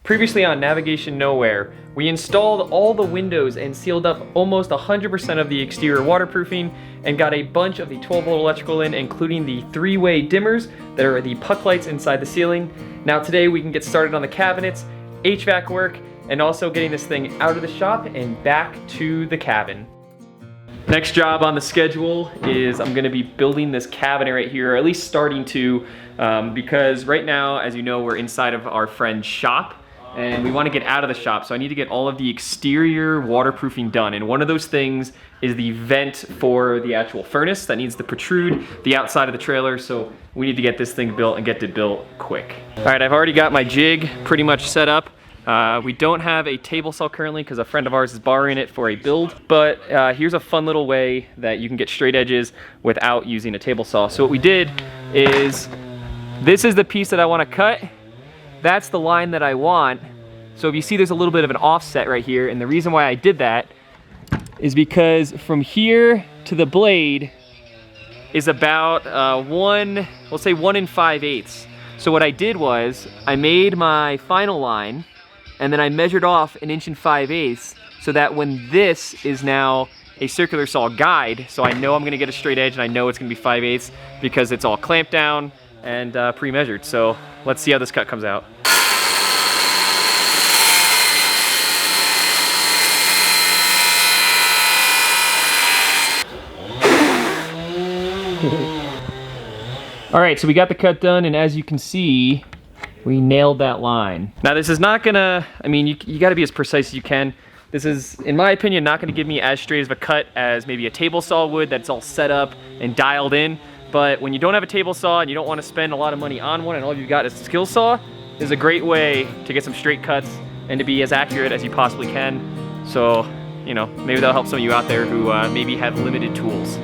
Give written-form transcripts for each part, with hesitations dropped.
Previously on Navigation Nowhere, we installed all the windows and sealed up almost 100% of the exterior waterproofing and got a bunch of the 12-volt electrical in, including the 3-way dimmers that are the puck lights inside the ceiling. Now today we can get started on the cabinets, HVAC work, and also getting this thing out of the shop and back to the cabin. Next job on the schedule is I'm gonna be building this cabinet right here, or at least starting to, because right now, as you know, we're inside of our friend's shop and we wanna get out of the shop. So I need to get all of the exterior waterproofing done. And one of those things is the vent for the actual furnace that needs to protrude the outside of the trailer. So we need to get this thing built and get it built quick. All right, I've already got my jig pretty much set up. We don't have a table saw currently because a friend of ours is borrowing it for a build, but here's a fun little way that you can get straight edges without using a table saw. So what we did is, this is the piece that I want to cut. That's the line that I want. So if you see there's a little bit of an offset right here, and the reason why I did that is because from here to the blade is about we'll say 1 5/8. So what I did was I made my final line and then I measured off 1 5/8 so that when this is now a circular saw guide, so I know I'm gonna get a straight edge and I know it's gonna be 5/8 because it's all clamped down and pre-measured. So let's see how this cut comes out. All right, so we got the cut done, and as you can see, we nailed that line. Now this is not gonna, I mean, you gotta be as precise as you can. This is, in my opinion, not gonna give me as straight of a cut as maybe a table saw would that's all set up and dialed in. But when you don't have a table saw and you don't wanna spend a lot of money on one and all you've got is a skill saw, is a great way to get some straight cuts and to be as accurate as you possibly can. So, you know, maybe that'll help some of you out there who maybe have limited tools.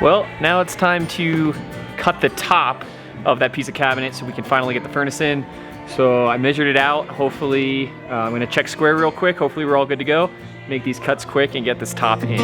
Well, now it's time to cut the top of that piece of cabinet so we can finally get the furnace in. So I measured it out. Hopefully, I'm gonna check square real quick. Hopefully we're all good to go. Make these cuts quick and get this top in.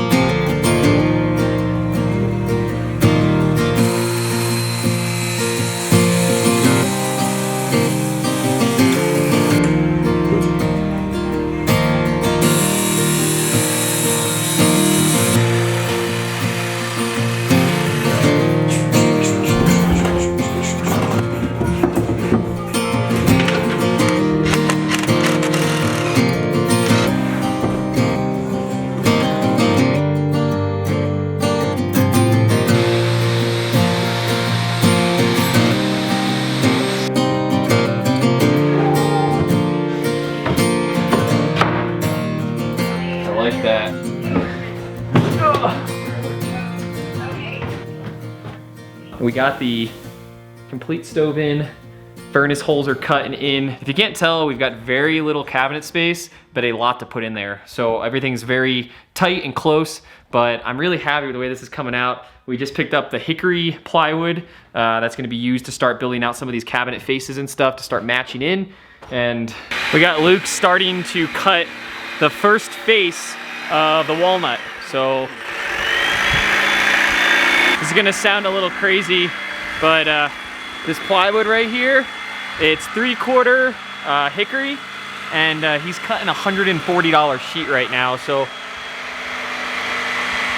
Like that. We got the complete stove in, furnace holes are cut and in. If you can't tell, we've got very little cabinet space, but a lot to put in there. So everything's very tight and close, but I'm really happy with the way this is coming out. We just picked up the hickory plywood that's gonna be used to start building out some of these cabinet faces and stuff to start matching in. And we got Luke starting to cut the first face of the walnut. So this is gonna sound a little crazy, but this plywood right here, it's 3/4 hickory, and he's cutting a $140 sheet right now. So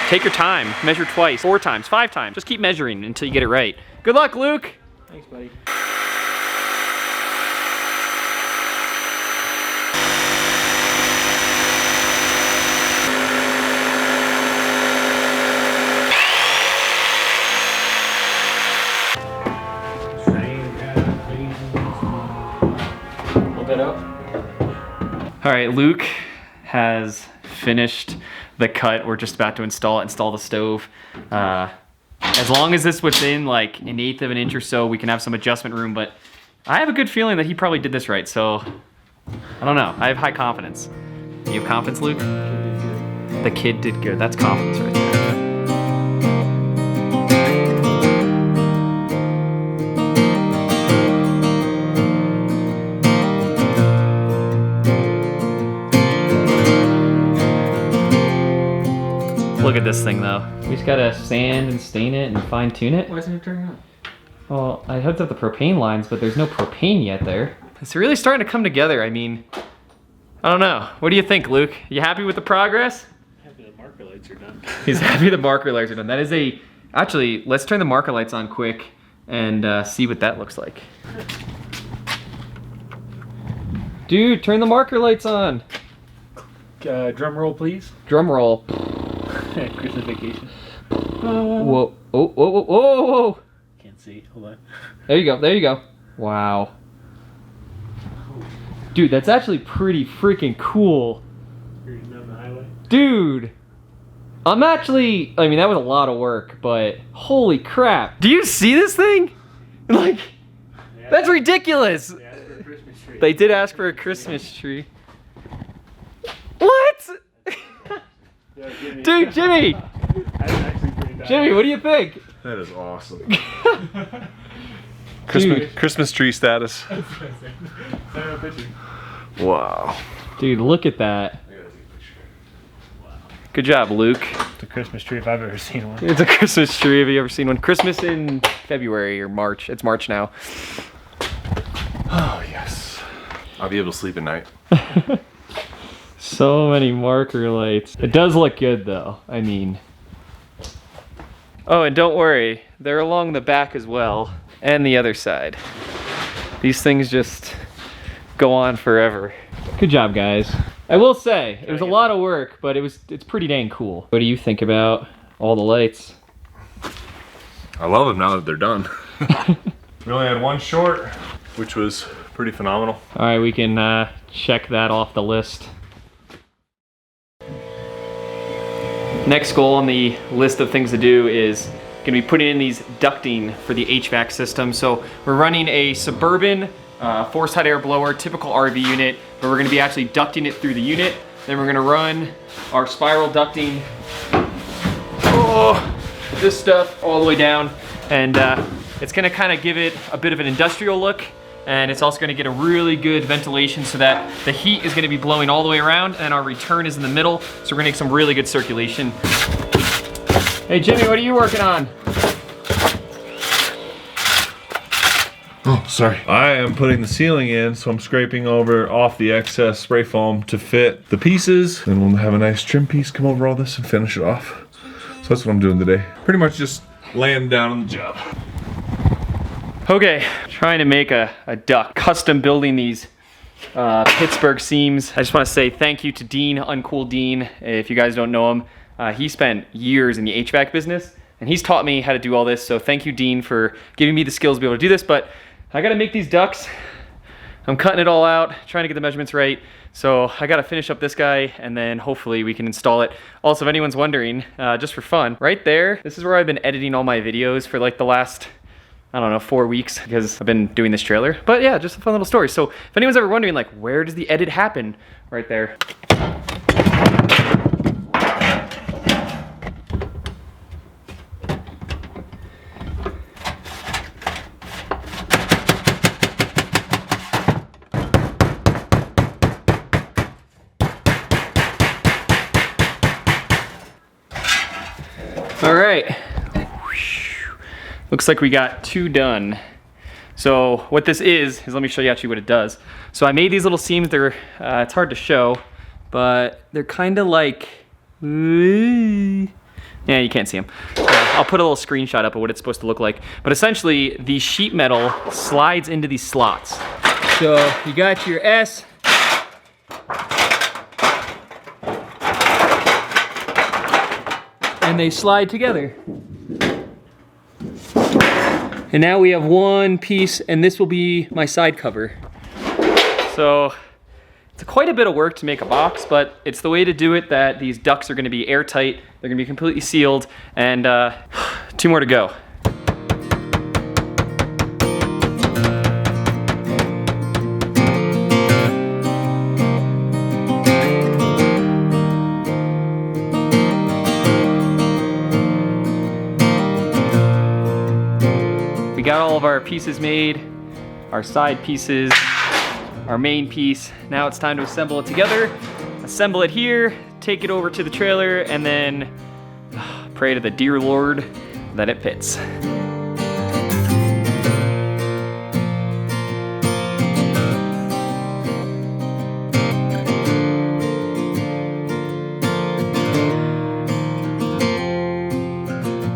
take your time, measure twice, 4 times, 5 times. Just keep measuring until you get it right. Good luck, Luke. Thanks, buddy. All right, Luke has finished the cut. We're just about to install the stove. As long as this within like 1/8 of an inch or so, we can have some adjustment room, but I have a good feeling that he probably did this right, so I don't know. I have high confidence. You have confidence, Luke? The kid did good. That's confidence right there. at this thing though. We just gotta sand and stain it and fine tune it. Why isn't it turning on? Well, I hooked up the propane lines, but there's no propane yet there. It's really starting to come together. I mean, I don't know. What do you think, Luke? You happy with the progress? Happy the marker lights are done. He's happy the marker lights are done. That is a, actually, let's turn the marker lights on quick and see what that looks like. Dude, turn the marker lights on. Drum roll, please. Drum roll. Christmas vacation. Whoa, oh, whoa, whoa, whoa, whoa. Can't see, hold on. There you go, there you go. Wow. Dude, that's actually pretty freaking cool. You're down the highway? Dude. I'm actually, I mean, that was a lot of work, but holy crap. Do you see this thing? Like, that's ridiculous. They asked for a Christmas tree. They did ask for a Christmas tree. What? Yeah, Jimmy. Dude, Jimmy. That's actually pretty bad. Jimmy, what do you think? That is awesome. Dude. Christmas tree status. Send a picture. Wow. Dude, look at that. Good job, Luke. It's a Christmas tree if I've ever seen one. It's a Christmas tree. Have you ever seen one? Christmas in February or March. It's March now. Oh, yes. I'll be able to sleep at night. So many marker lights. It does look good though. I mean. Oh, and don't worry. They're along the back as well. And the other side. These things just go on forever. Good job, guys. I will say, it was a lot of work, but it's pretty dang cool. What do you think about all the lights? I love them now that they're done. We only had one short, which was pretty phenomenal. All right, we can check that off the list. Next goal on the list of things to do is gonna be putting in these ducting for the HVAC system. So we're running a Suburban forced hot air blower, typical RV unit, but we're gonna be actually ducting it through the unit. Then we're gonna run our spiral ducting, this stuff all the way down. And it's gonna kind of give it a bit of an industrial look. And it's also gonna get a really good ventilation so that the heat is gonna be blowing all the way around and our return is in the middle. So we're gonna get some really good circulation. Hey Jimmy, what are you working on? Oh, sorry. I am putting the ceiling in, so I'm scraping off the excess spray foam to fit the pieces. Then we'll have a nice trim piece come over all this and finish it off. So that's what I'm doing today. Pretty much just laying down on the job. Okay, trying to make a duct. Custom building these Pittsburgh seams. I just want to say thank you to Dean, Uncool Dean. If you guys don't know him, he spent years in the HVAC business and he's taught me how to do all this. So thank you, Dean, for giving me the skills to be able to do this. But I gotta make these ducts. I'm cutting it all out, trying to get the measurements right. So I gotta finish up this guy and then hopefully we can install it. Also, if anyone's wondering, just for fun, right there, this is where I've been editing all my videos for like the last, I don't know, 4 weeks because I've been doing this trailer. But yeah, just a fun little story. So if anyone's ever wondering like, where does the edit happen? Right there. All right. Looks like we got 2 done. So what this is let me show you actually what it does. So I made these little seams. They're, it's hard to show, but they're kind of like, yeah, you can't see them. I'll put a little screenshot up of what it's supposed to look like. But essentially, the sheet metal slides into these slots. So you got your S. And they slide together. And now we have one piece, and this will be my side cover. So it's quite a bit of work to make a box, but it's the way to do it that these ducts are gonna be airtight, they're gonna be completely sealed, and 2 more to go. We got all of our pieces made, our side pieces, our main piece. Now it's time to assemble it together. Assemble it here, take it over to the trailer, and then pray to the dear Lord that it fits.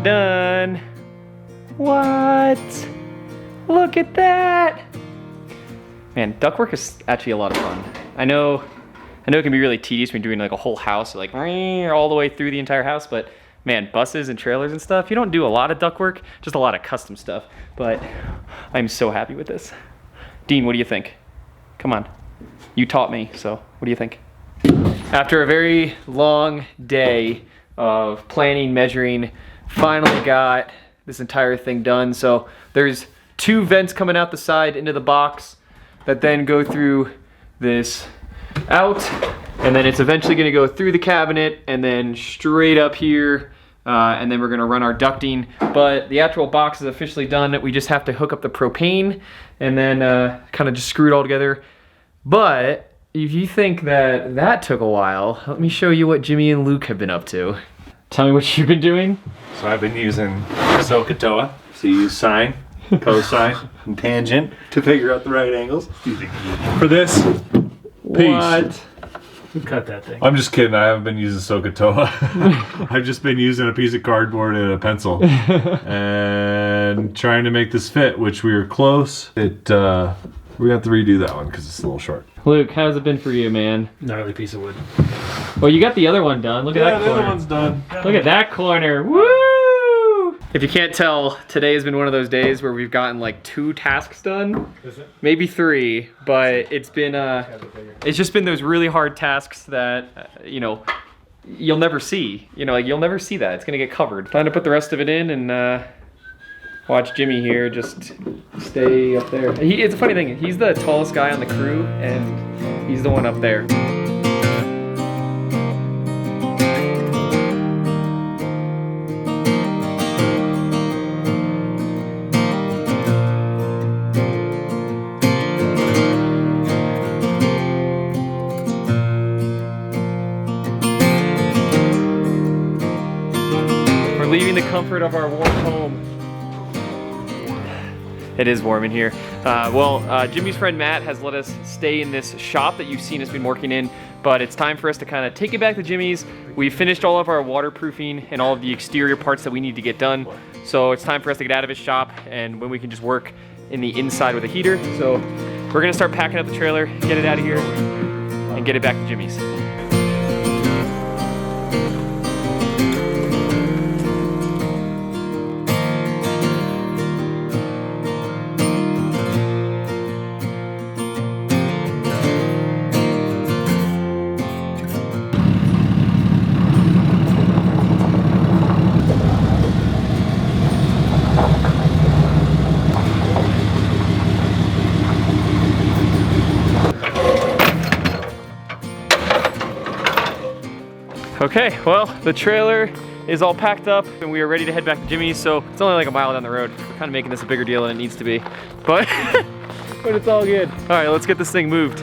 Done. What? Look at that. Man, ductwork is actually a lot of fun. I know it can be really tedious when you're doing like a whole house, like all the way through the entire house, but man, buses and trailers and stuff, you don't do a lot of ductwork, just a lot of custom stuff. But I'm so happy with this. Dean, what do you think? Come on. You taught me, so what do you think? After a very long day of planning, measuring, finally got this entire thing done. So there's 2 vents coming out the side into the box that then go through this out, and then it's eventually going to go through the cabinet and then straight up here, and then we're going to run our ducting. But the actual box is officially done. We just have to hook up the propane and then kind of just screw it all together. But if you think that took a while, let me show you what Jimmy and Luke have been up to. Tell me what you've been doing. So I've been using SOHCAHTOA. So you use sine, cosine, and tangent to figure out the right angles. For this, What? cut that thing. I'm just kidding. I haven't been using SOHCAHTOA. I've just been using a piece of cardboard and a pencil and trying to make this fit, which we were close. We're gonna have to redo that one because it's a little short. Luke, how's it been for you, man? Gnarly piece of wood. Well, you got the other one done. Look at that the corner. other one's done. Look at that corner. Woo! If you can't tell, today has been one of those days where we've gotten like 2 tasks done, Is it? maybe 3, but it's just been those really hard tasks that you know, you'll never see. You know, like you'll never see that. It's gonna get covered. Time to put the rest of it in and watch Jimmy here just stay up there. It's a funny thing. He's the tallest guy on the crew, and he's the one up there. We're leaving the comfort of our warm home. It is warm in here. Jimmy's friend Matt has let us stay in this shop that you've seen us been working in, but it's time for us to kind of take it back to Jimmy's. We finished all of our waterproofing and all of the exterior parts that we need to get done. So it's time for us to get out of his shop, and when we can just work in the inside with a heater. So we're gonna start packing up the trailer, get it out of here, and get it back to Jimmy's. Okay, well, the trailer is all packed up and we are ready to head back to Jimmy's. So it's only like a mile down the road. We're kind of making this a bigger deal than it needs to be, but but it's all good. All right, let's get this thing moved.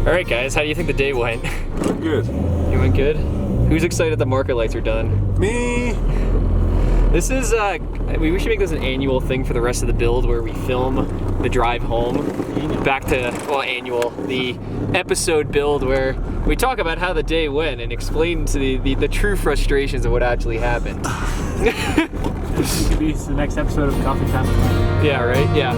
All right, guys, how do you think the day went? Good. You went good? Who's excited the market lights are done? Me. This is, we should make this an annual thing for the rest of the build where we film the drive home. Back to, well, annual, the episode build where we talk about how the day went and explain to the true frustrations of what actually happened. This could be the next episode of Coffee Time. Yeah, right? Yeah.